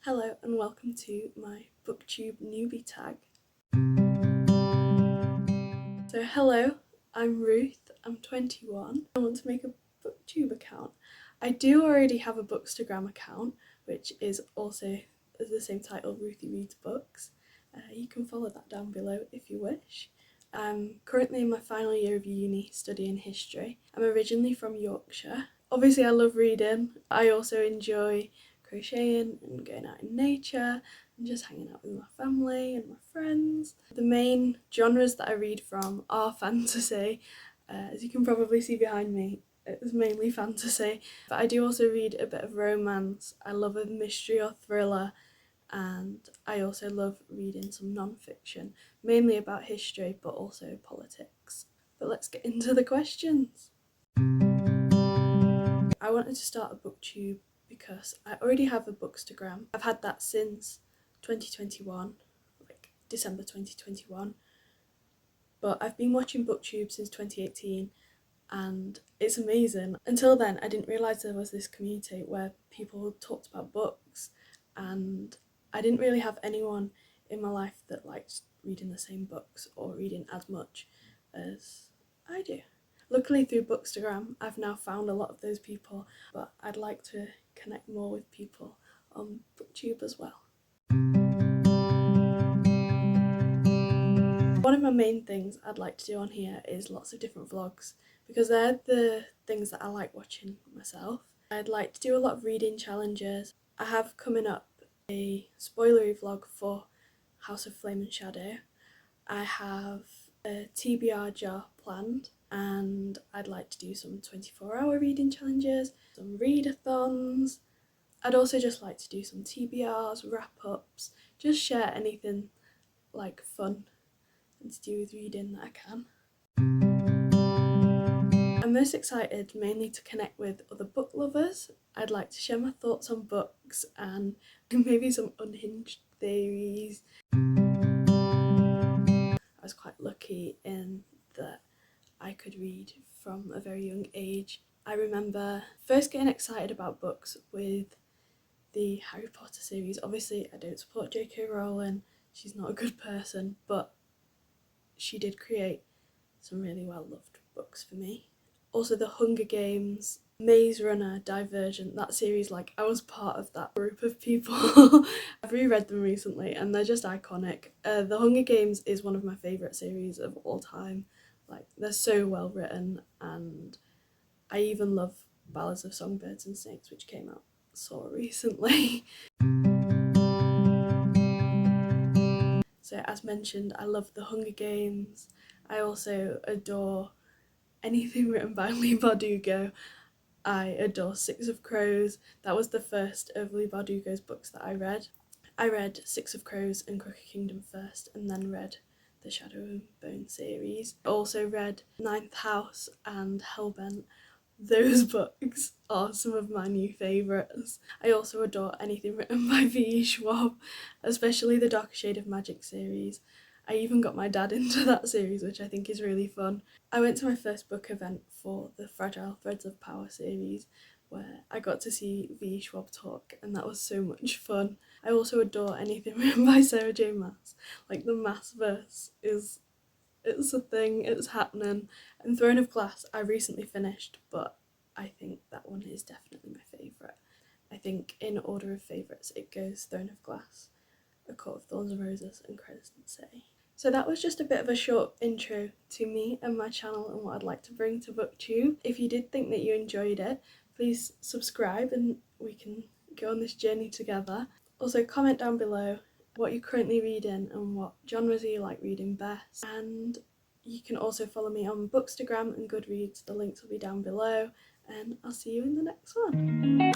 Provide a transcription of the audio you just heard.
Hello and welcome to my BookTube newbie tag. So hello, I'm Ruth, I'm 21. I want to make a BookTube account. I do already have a Bookstagram account, which is also the same title, Ruthie Reads Books. You can follow that down below if you wish. I'm currently in my final year of uni studying history. I'm originally from Yorkshire. Obviously I love reading. I also enjoy crocheting and going out in nature and just hanging out with my family and my friends. The main genres that I read from are fantasy. As you can probably see behind me, it's mainly fantasy, but I do also read a bit of romance. I love a mystery or thriller, and I also love reading some non-fiction, mainly about history but also politics. But let's get into the questions. I wanted to start a BookTube because I already have a Bookstagram. I've had that since 2021, like December 2021, but I've been watching BookTube since 2018 and it's amazing. Until then I didn't realise there was this community where people talked about books, and I didn't really have anyone in my life that liked reading the same books or reading as much as I do. Luckily through Bookstagram I've now found a lot of those people, but I'd like to connect more with people on BookTube as well. One of my main things I'd like to do on here is lots of different vlogs, because they're the things that I like watching myself. I'd like to do a lot of reading challenges. I have coming up a spoilery vlog for House of Flame and Shadow. I have a TBR jar planned, and I'd like to do some 24-hour reading challenges, some readathons. I'd also just like to do some TBRs, wrap-ups, just share anything like fun and to do with reading that I can. I'm most excited mainly to connect with other book lovers. I'd like to share my thoughts on books and maybe some unhinged theories. I was quite lucky in that I could read from a very young age. I remember first getting excited about books with the Harry Potter series. Obviously I don't support J.K. Rowling, she's not a good person, but she did create some really well loved books for me. Also the Hunger Games, Maze Runner, Divergent, that series, like I was part of that group of people. I've reread them recently and they're just iconic. The Hunger Games is one of my favourite series of all time. Like they're so well written, and I even love Ballads of Songbirds and Snakes, which came out so recently. So as mentioned, I love the Hunger Games. I also adore anything written by Leigh Bardugo. I adore Six of Crows. That was the first of Leigh Bardugo's books that I read. I read Six of Crows and Crooked Kingdom first, and then read the Shadow and Bone series. I also read Ninth House and Hellbent. Those books are some of my new favourites. I also adore anything written by V.E. Schwab, especially the Darker Shade of Magic series. I even got my dad into that series, which I think is really fun. I went to my first book event for the Fragile Threads of Power series, where I got to see V.E. Schwab talk, and that was so much fun. I also adore anything written by Sarah J Maas. Like the Maasverse it's a thing, it's happening. And Throne of Glass I recently finished, but I think that one is definitely my favourite. I think in order of favourites it goes Throne of Glass, A Court of Thorns and Roses, and Crescent City. So that was just a bit of a short intro to me and my channel and what I'd like to bring to BookTube. If you did think that you enjoyed it, please subscribe and we can go on this journey together. Also comment down below what you're currently reading and what genres you like reading best. And you can also follow me on Bookstagram and Goodreads, the links will be down below, and I'll see you in the next one.